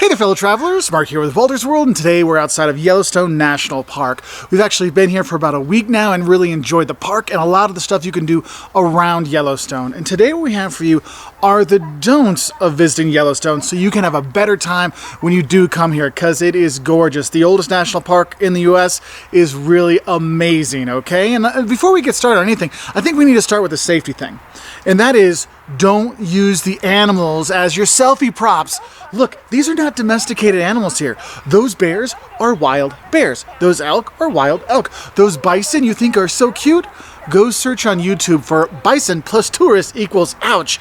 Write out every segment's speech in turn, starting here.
Hey there, fellow travelers. Mark here with Wolters World, and today we're outside of Yellowstone National Park. We've actually been here for about a week now and really enjoyed the park and a lot of the stuff you can do around Yellowstone. And today what we have for you are the don'ts of visiting Yellowstone so you can have a better time when you do come here, because it is gorgeous. The oldest national park in the U.S. is really amazing, okay? And before we get started on anything, I think we need to start with the safety thing. And that is, don't use the animals as your selfie props. Look, these are not domesticated animals here. Those bears are wild bears. Those elk are wild elk. Those bison you think are so cute? Go search on YouTube for bison plus tourist equals ouch.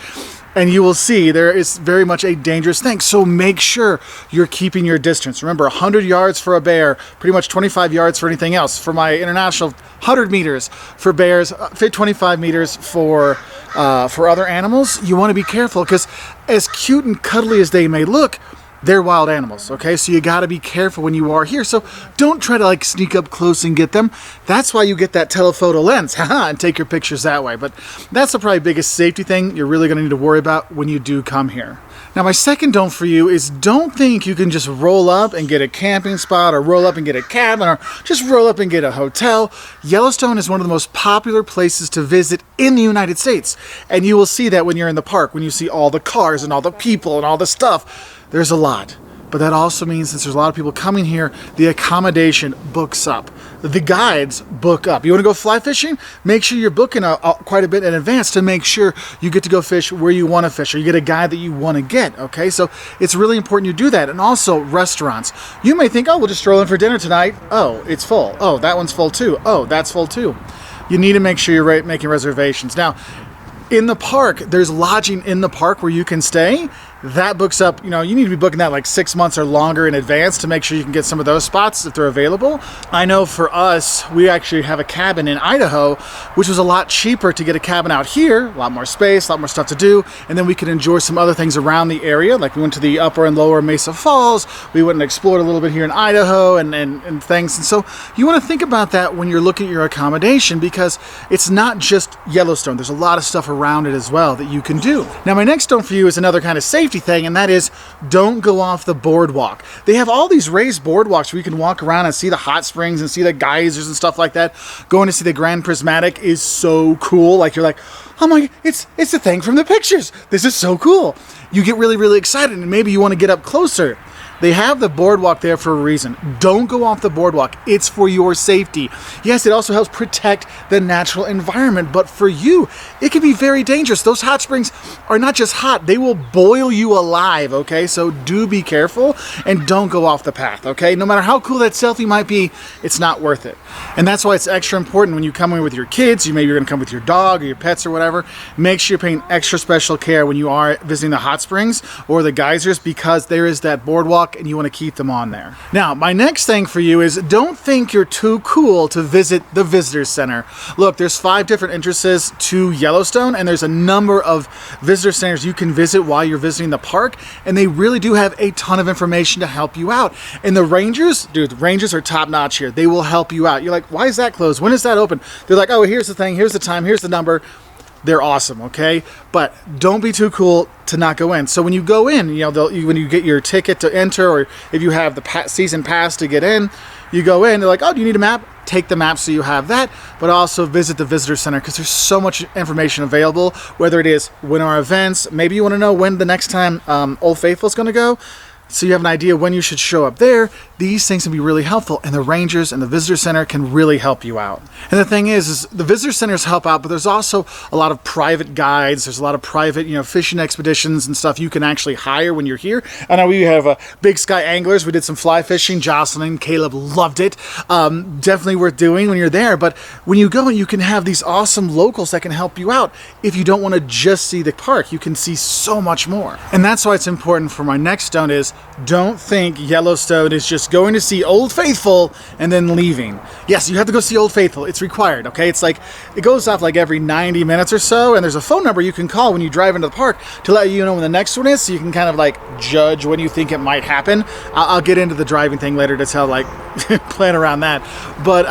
And you will see there is very much a dangerous thing. So make sure you're keeping your distance. Remember, 100 yards for a bear, pretty much 25 yards for anything else. For my international, 100 meters for bears, 25 meters for other animals. You want to be careful because as cute and cuddly as they may look, they're wild animals, okay? So you gotta be careful when you are here. So don't try to sneak up close and get them. That's why you get that telephoto lens, and take your pictures that way. But that's the probably biggest safety thing you're really gonna need to worry about when you do come here. Now my second don't for you is don't think you can just roll up and get a camping spot or roll up and get a cabin or just roll up and get a hotel. Yellowstone is one of the most popular places to visit in the United States. And you will see that when you're in the park, when you see all the cars and all the people and all the stuff. There's a lot, but that also means since there's a lot of people coming here, the accommodation books up. The guides book up. You want to go fly fishing? Make sure you're booking quite a bit in advance to make sure you get to go fish where you want to fish, or you get a guide that you want to get, okay? So it's really important you do that. And also restaurants. You may think, oh, we'll just stroll in for dinner tonight. Oh, it's full. Oh, that one's full too. Oh, that's full too. You need to make sure you're making reservations. Now, in the park, there's lodging in the park where you can stay. That books up, you need to be booking that 6 months or longer in advance to make sure you can get some of those spots if they're available. I know for us, we actually have a cabin in Idaho, which was a lot cheaper to get a cabin out here, a lot more space, a lot more stuff to do, and then we could enjoy some other things around the area. Like we went to the upper and lower Mesa Falls, we went and explored a little bit here in Idaho and things. And so you want to think about that when you're looking at your accommodation, because it's not just Yellowstone. There's a lot of stuff around it as well that you can do. Now my next don't for you is another kind of safety thing, and that is don't go off the boardwalk. They have all these raised boardwalks where you can walk around and see the hot springs and see the geysers and stuff like that. Going to see the Grand Prismatic is so cool. You're like, oh my, it's the thing from the pictures. This is so cool. You get really, really excited, and maybe you want to get up closer. They have the boardwalk there for a reason. Don't go off the boardwalk. It's for your safety. Yes, it also helps protect the natural environment, but for you, it can be very dangerous. Those hot springs are not just hot, they will boil you alive, okay? So do be careful and don't go off the path, okay? No matter how cool that selfie might be, it's not worth it. And that's why it's extra important when you come in with your kids, maybe you're gonna come with your dog or your pets or whatever, make sure you're paying extra special care when you are visiting the hot springs or the geysers, because there is that boardwalk and you want to keep them on there. Now, my next thing for you is don't think you're too cool to visit the Visitor Center. Look, there's 5 different entrances to Yellowstone, and there's a number of visitor centers you can visit while you're visiting the park, and they really do have a ton of information to help you out. And the rangers, dude, the rangers are top notch here. They will help you out. You're like, why is that closed? When is that open? They're like, oh, here's the thing, here's the time, here's the number. They're awesome, okay? But don't be too cool to not go in. So when you go in, when you get your ticket to enter, or if you have the season pass to get in, you go in, they're like, oh, do you need a map? Take the map so you have that, but also visit the visitor center because there's so much information available, whether it is when our events, maybe you want to know when the next time Old Faithful is going to go, so you have an idea when you should show up there. These things can be really helpful, and the rangers and the visitor center can really help you out. And the thing is the visitor centers help out, but there's also a lot of private guides. There's a lot of private, fishing expeditions and stuff you can actually hire when you're here. I know we have Big Sky Anglers. We did some fly fishing. Jocelyn and Caleb loved it. Definitely worth doing when you're there. But when you go, you can have these awesome locals that can help you out. If you don't want to just see the park, you can see so much more. And that's why it's important for my next don't is don't think Yellowstone is just going to see Old Faithful and then leaving. Yes, you have to go see Old Faithful. It's required, okay? It's it goes off every 90 minutes or so, and there's a phone number you can call when you drive into the park to let you know when the next one is, so you can kind of judge when you think it might happen. I'll get into the driving thing later to tell plan around that. But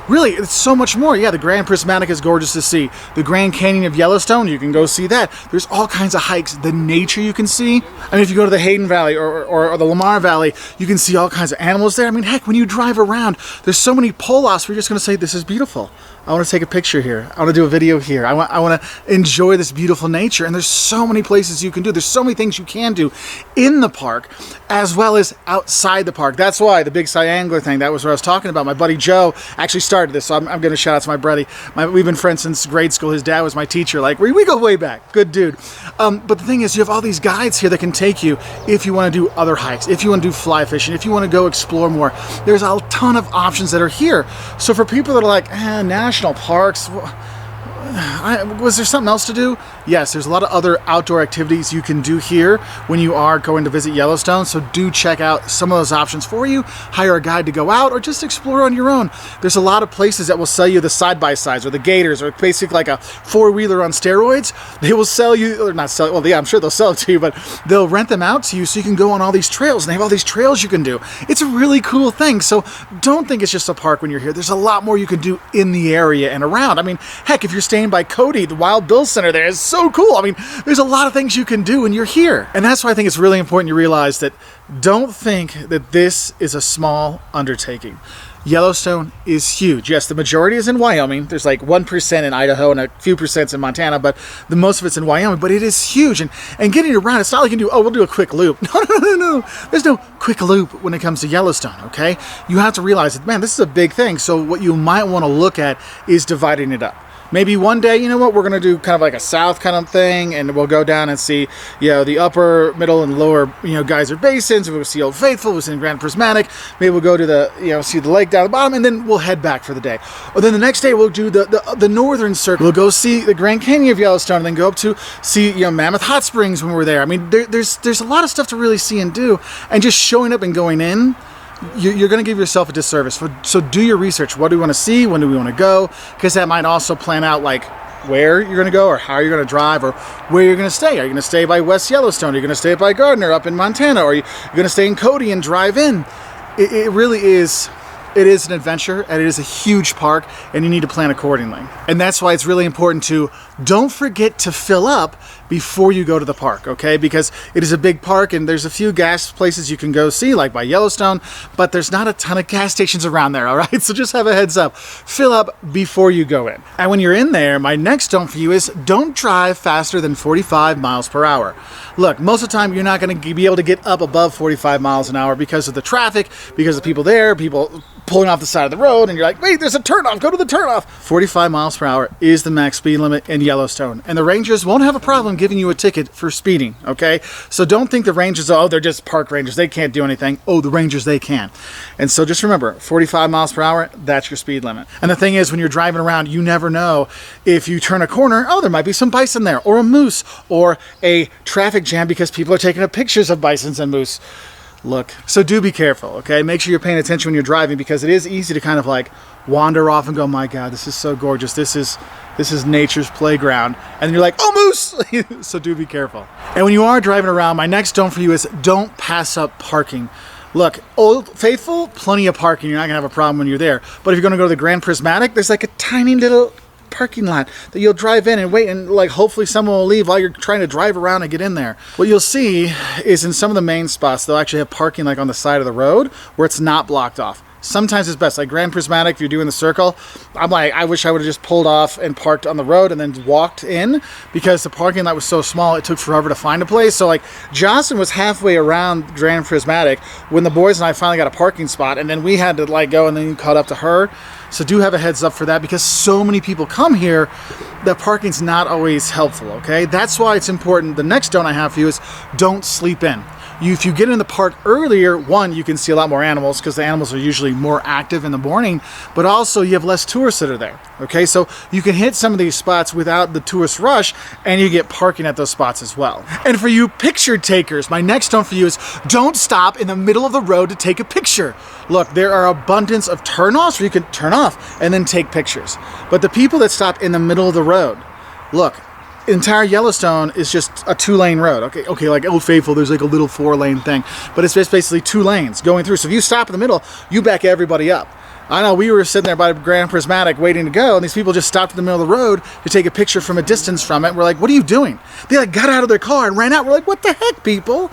really, it's so much more. Yeah, the Grand Prismatic is gorgeous to see. The Grand Canyon of Yellowstone, you can go see that. There's all kinds of hikes. The nature you can see. I mean, if you go to the Hayden Valley or or the Lamar Valley, you can see all kinds of animals there. I mean, heck, when you drive around, there's so many pull-offs where you're just going to say, this is beautiful. I want to take a picture here. I want to do a video here. I want to enjoy this beautiful nature. And there's so many places you can do. There's so many things you can do in the park as well as outside the park. That's why the big Angler thing, that was what I was talking about. My buddy Joe actually started this, so I'm going to shout out to my buddy. We've been friends since grade school. His dad was my teacher. Like, we go way back. Good dude. But the thing is, you have all these guides here that can take you if you want to do other hikes, if you want to do fly fishing, if you want to go explore more. There's a ton of options that are here. So for people that are like, national parks, was there something else to do? Yes, there's a lot of other outdoor activities you can do here when you are going to visit Yellowstone, so do check out some of those options for you. Hire a guide to go out or just explore on your own. There's a lot of places that will sell you the side-by-sides or the gators or basically like a four-wheeler on steroids. They will sell you, or not sell, well, yeah, I'm sure they'll sell it to you, but they'll rent them out to you so you can go on all these trails, and they have all these trails you can do. It's a really cool thing, so don't think it's just a park when you're here. There's a lot more you can do in the area and around. I mean, heck, if you're staying by Cody, the Wild Bill Center there is so cool. I mean, there's a lot of things you can do when you're here. And that's why I think it's really important you realize that don't think that this is a small undertaking. Yellowstone is huge. Yes, the majority is in Wyoming. There's like 1% in Idaho and a few percent in Montana, but the most of it's in Wyoming. But it is huge. And getting around, it's not like you can do, we'll do a quick loop. No. There's no quick loop when it comes to Yellowstone, okay? You have to realize that, man, this is a big thing. So what you might want to look at is dividing it up. Maybe one day, you know what, we're going to do kind of like a south kind of thing, and we'll go down and see, the upper, middle, and lower, geyser basins. We'll see Old Faithful, we'll see Grand Prismatic. Maybe we'll go to the, see the lake down the bottom, and then we'll head back for the day. Or then the next day, we'll do the northern circle. We'll go see the Grand Canyon of Yellowstone, and then go up to see, Mammoth Hot Springs when we're there. I mean, there's a lot of stuff to really see and do, and just showing up and going in, you're going to give yourself a disservice. So do your research. What do we want to see? When do we want to go? Because that might also plan out like where you're going to go or how you're going to drive or where you're going to stay. Are you going to stay by West Yellowstone? Are you going to stay by Gardner up in Montana? Or are you going to stay in Cody and drive in? It really is. It is an adventure, and it is a huge park, and you need to plan accordingly. And that's why it's really important to don't forget to fill up before you go to the park, okay? Because it is a big park, and there's a few gas places you can go see, like by Yellowstone, but there's not a ton of gas stations around there, all right? So just have a heads up. Fill up before you go in. And when you're in there, my next don't for you is don't drive faster than 45 miles per hour. Look, most of the time, you're not going to be able to get up above 45 miles an hour because of the traffic, because of people there, people pulling off the side of the road, and you're like, wait, there's a turnoff, go to the turnoff. 45 miles per hour is the max speed limit in Yellowstone, and the rangers won't have a problem giving you a ticket for speeding, okay? So don't think the rangers, they're just park rangers, they can't do anything. Oh, the rangers, they can. And so just remember, 45 miles per hour, that's your speed limit. And the thing is, when you're driving around, you never know if you turn a corner, there might be some bison there, or a moose, or a traffic jam because people are taking up pictures of bisons and moose. Look, so do be careful, okay? Make sure you're paying attention when you're driving, because it is easy to kind of like wander off and go, my God, this is so gorgeous. This is nature's playground. And you're like, oh, moose! So do be careful. And when you are driving around, my next don't for you is don't pass up parking. Look, Old Faithful, plenty of parking. You're not going to have a problem when you're there. But if you're going to go to the Grand Prismatic, there's like a tiny little parking lot that you'll drive in and wait, and like hopefully someone will leave while you're trying to drive around and get in there. What you'll see is in some of the main spots, they'll actually have parking like on the side of the road where it's not blocked off. Sometimes it's best, like Grand Prismatic, if you're doing the circle, I'm like, I wish I would have just pulled off and parked on the road and then walked in, because the parking lot was so small, it took forever to find a place. So like Jocelyn was halfway around Grand Prismatic when the boys and I finally got a parking spot, and then we had to like go and then caught up to her. So do have a heads up for that, because so many people come here that parking's not always helpful, okay? That's why it's important. The next don't I have for you is don't sleep in. If you get in the park earlier, one, you can see a lot more animals because the animals are usually more active in the morning, but also you have less tourists that are there, okay? So you can hit some of these spots without the tourist rush, and you get parking at those spots as well. And for you picture takers, my next don't for you is don't stop in the middle of the road to take a picture. Look, there are abundance of turnoffs where you can turn off and then take pictures. But the people that stop in the middle of the road, look, entire Yellowstone is just a 2-lane road. Okay, like Old Faithful, there's like a little 4-lane thing, but it's just basically 2 lanes going through. So if you stop in the middle, you back everybody up. I know we were sitting there by Grand Prismatic waiting to go, and these people just stopped in the middle of the road to take a picture from a distance from it. We're like, what are you doing? They like got out of their car and ran out. We're like, what the heck, people?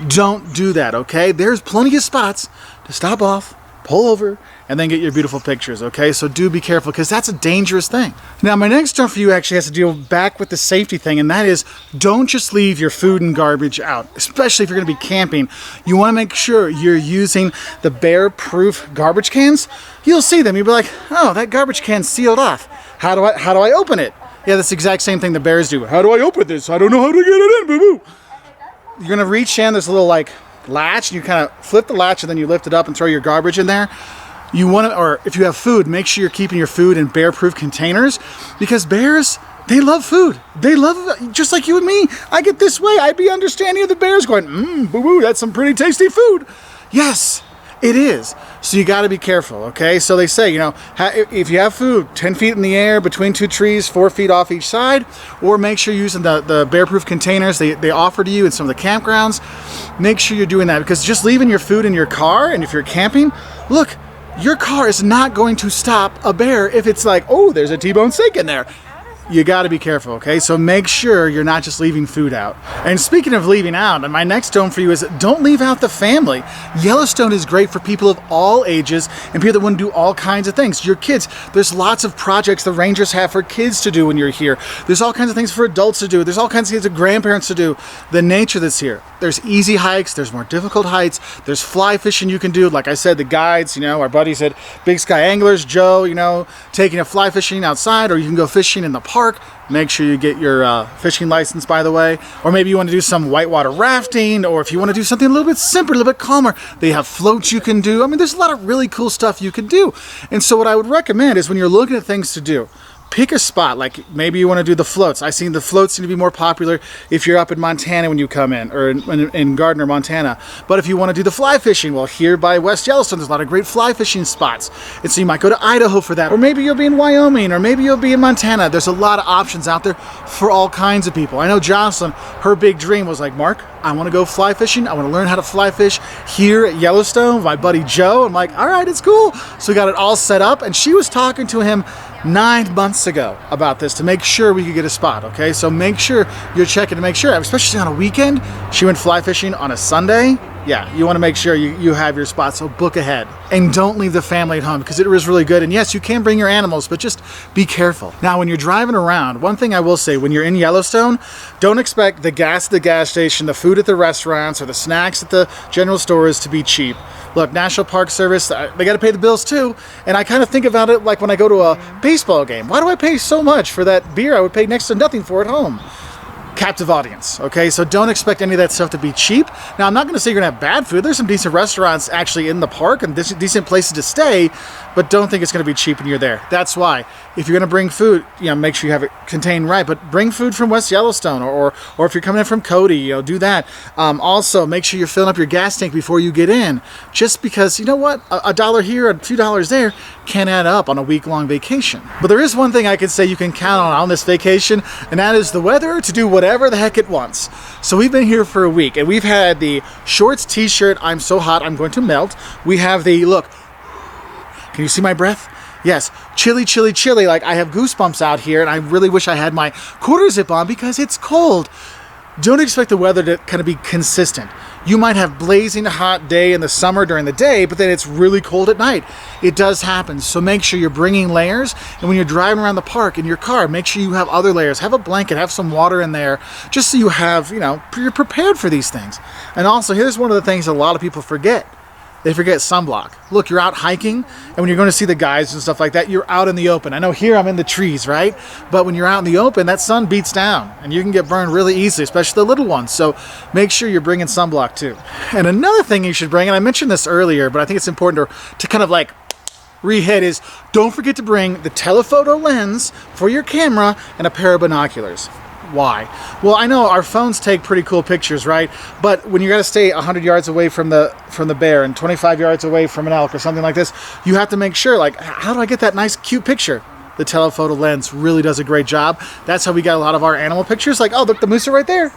Don't do that, okay? There's plenty of spots to stop off, pull over, and then get your beautiful pictures, okay? So do be careful, because that's a dangerous thing. Now, my next tip for you actually has to deal back with the safety thing, and that is, don't just leave your food and garbage out, especially if you're gonna be camping. You wanna make sure you're using the bear-proof garbage cans. You'll see them, you'll be like, oh, that garbage can's sealed off. How do I open it? Yeah, that's the exact same thing the bears do. How do I open this? I don't know how to get it in, boo-boo. You're gonna reach in, there's a little like latch, and you kind of flip the latch and then you lift it up and throw your garbage in there. You want to, or if you have food, make sure you're keeping your food in bear-proof containers, because bears, they love food. They love, just like you and me. I get this way, I'd be understanding of the bears going, boo-boo, that's some pretty tasty food. Yes, it is. So you got to be careful, okay? So they say, you know, if you have food 10 feet in the air between two trees, 4 feet off each side, or make sure you're using the bear-proof containers they offer to you in some of the campgrounds. Make sure you're doing that, because just leaving your food in your car, and if you're camping, look, your car is not going to stop a bear if it's like, oh, there's a T-bone steak in there. You got to be careful, okay? So make sure you're not just leaving food out. And speaking of leaving out, and my next stone for you is don't leave out the family. Yellowstone is great for people of all ages and people that want to do all kinds of things. Your kids, there's lots of projects the rangers have for kids to do when you're here. There's all kinds of things for adults to do. There's all kinds of things for grandparents to do. The nature that's here. There's easy hikes, there's more difficult hikes, there's fly fishing you can do. Like I said, the guides, you know, our buddies at Big Sky Anglers, Joe, you know, taking a fly fishing outside, or you can go fishing in the park. Make sure you get your fishing license, by the way. Or maybe you want to do some whitewater rafting, or if you want to do something a little bit simpler, a little bit calmer, they have floats you can do. I mean, there's a lot of really cool stuff you can do. And so what I would recommend is when you're looking at things to do, pick a spot, like maybe you want to do the floats. I've seen the floats seem to be more popular if you're up in Montana when you come in, or in Gardner, Montana. But if you want to do the fly fishing, well, here by West Yellowstone, there's a lot of great fly fishing spots. And so you might go to Idaho for that, or maybe you'll be in Wyoming, or maybe you'll be in Montana. There's a lot of options out there for all kinds of people. I know Jocelyn, her big dream was like, Mark, I want to go fly fishing. I want to learn how to fly fish here at Yellowstone with my buddy Joe. I'm like, all right, it's cool. So we got it all set up, and she was talking to him 9 months ago about this to make sure we could get a spot, okay? So make sure you're checking to make sure, especially on a weekend. She went fly fishing on a Sunday. Yeah, you want to make sure you have your spot, so book ahead. And don't leave the family at home, because it is really good. And yes, you can bring your animals, but just be careful. Now, when you're driving around, one thing I will say, when you're in Yellowstone, don't expect the gas at the gas station, the food at the restaurants, or the snacks at the general stores to be cheap. Look, National Park Service, they got to pay the bills too. And I kind of think about it like when I go to a baseball game. Why do I pay so much for that beer I would pay next to nothing for at home? Captive audience, okay? So don't expect any of that stuff to be cheap. Now, I'm not going to say you're going to have bad food. There's some decent restaurants actually in the park and decent places to stay, but don't think it's going to be cheap when you're there. That's why, if you're going to bring food, you know, make sure you have it contained right, but bring food from West Yellowstone, or if you're coming in from Cody, you know, do that. Also, make sure you're filling up your gas tank before you get in, just because, you know what, a dollar here, a few dollars there can add up on a week-long vacation. But there is one thing I can say you can count on this vacation, and that is the weather to do whatever the heck it wants. So we've been here for a week, and we've had the shorts, t-shirt, I'm so hot I'm going to melt. We have the, look, can you see my breath? Yes, chilly, chilly, chilly, like I have goosebumps out here, and I really wish I had my quarter zip on because it's cold. Don't expect the weather to kind of be consistent. You might have blazing hot day in the summer during the day, but then it's really cold at night. It does happen, so make sure you're bringing layers, and when you're driving around the park in your car, make sure you have other layers. Have a blanket, have some water in there, just so you have, you know, you're prepared for these things. And also, here's one of the things that a lot of people forget. They forget sunblock. Look, you're out hiking, and when you're going to see the guys and stuff like that, you're out in the open. I know here I'm in the trees, right? But when you're out in the open, that sun beats down, and you can get burned really easily, especially the little ones. So make sure you're bringing sunblock too. And another thing you should bring, and I mentioned this earlier, but I think it's important to kind of like re-hit, is don't forget to bring the telephoto lens for your camera and a pair of binoculars. Why? Well, I know our phones take pretty cool pictures, right? But when you got to stay 100 yards away from the bear and 25 yards away from an elk or something like this, you have to make sure, like, how do I get that nice, cute picture? The telephoto lens really does a great job. That's how we got a lot of our animal pictures. Like, oh, look, the moose are right there.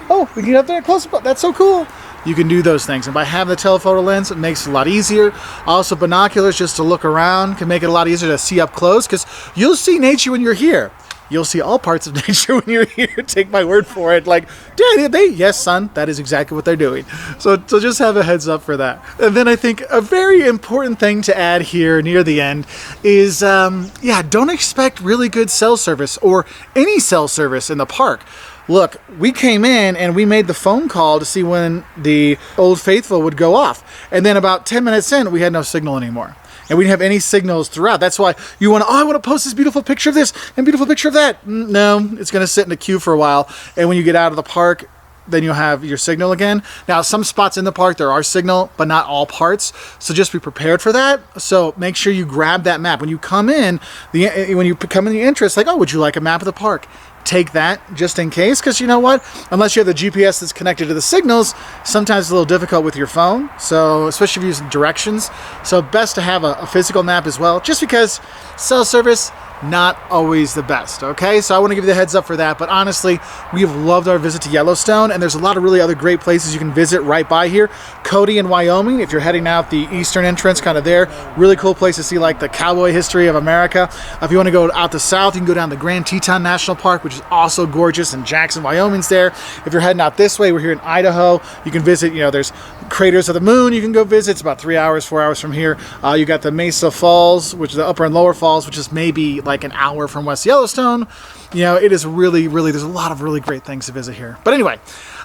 Oh, we can get up there close up. That's so cool. You can do those things. And by having the telephoto lens, it makes it a lot easier. Also, binoculars just to look around can make it a lot easier to see up close, because you'll see nature when you're here. you'll see all parts of nature when you're here. Take my word for it. Like, yes, son, that is exactly what they're doing. So just have a heads up for that. And then I think a very important thing to add here near the end is, don't expect really good cell service or any cell service in the park. Look, we came in and we made the phone call to see when the Old Faithful would go off. And then about 10 minutes in, we had no signal anymore. And we didn't have any signals throughout. That's why you want to, I want to post this beautiful picture of this and beautiful picture of that. No, it's going to sit in the queue for a while. And when you get out of the park, then you'll have your signal again. Now, some spots in the park, there are signal, but not all parts. So just be prepared for that. So make sure you grab that map. When you come in, when you come in the entrance, like, oh, would you like a map of the park? Take that just in case, because you know what? Unless you have the GPS that's connected to the signals, sometimes it's a little difficult with your phone. So especially if you're using directions. So best to have a physical map as well, just because cell service, not always the best, okay? So I want to give you the heads up for that, but honestly, we have loved our visit to Yellowstone, and there's a lot of really other great places you can visit right by here. Cody in Wyoming, if you're heading out the eastern entrance, kind of there, really cool place to see like the cowboy history of America. If you want to go out the south, you can go down to Grand Tetons National Park, which is also gorgeous, and Jackson, Wyoming's there. If you're heading out this way, we're here in Idaho. You can visit, there's Craters of the Moon you can go visit. It's about 3 hours, 4 hours from here. You got the Mesa Falls, which is the upper and lower falls, which is maybe like an hour from West Yellowstone. It is really, there's a lot of really great things to visit here. But anyway,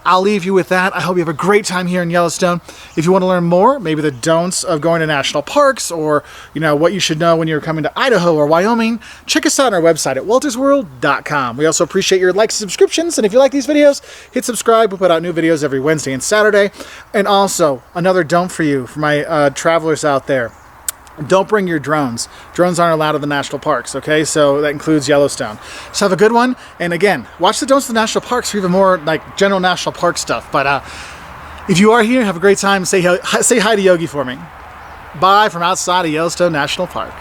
I'll leave you with that. I hope you have a great time here in Yellowstone. If you want to learn more, maybe the don'ts of going to national parks, or what you should know when you're coming to Idaho or Wyoming, check us out on our website at woltersworld.com. We also appreciate your likes and subscriptions, and if you like these videos, hit subscribe. We put out new videos every Wednesday and Saturday. And also, another don't for you, for my travelers out there. Don't bring your drones. Drones aren't allowed in the national parks, okay? So that includes Yellowstone. So have a good one. And again, watch the don'ts of the national parks for even more like general national park stuff. But if you are here, have a great time. Say hi to Yogi for me. Bye from outside of Yellowstone National Park.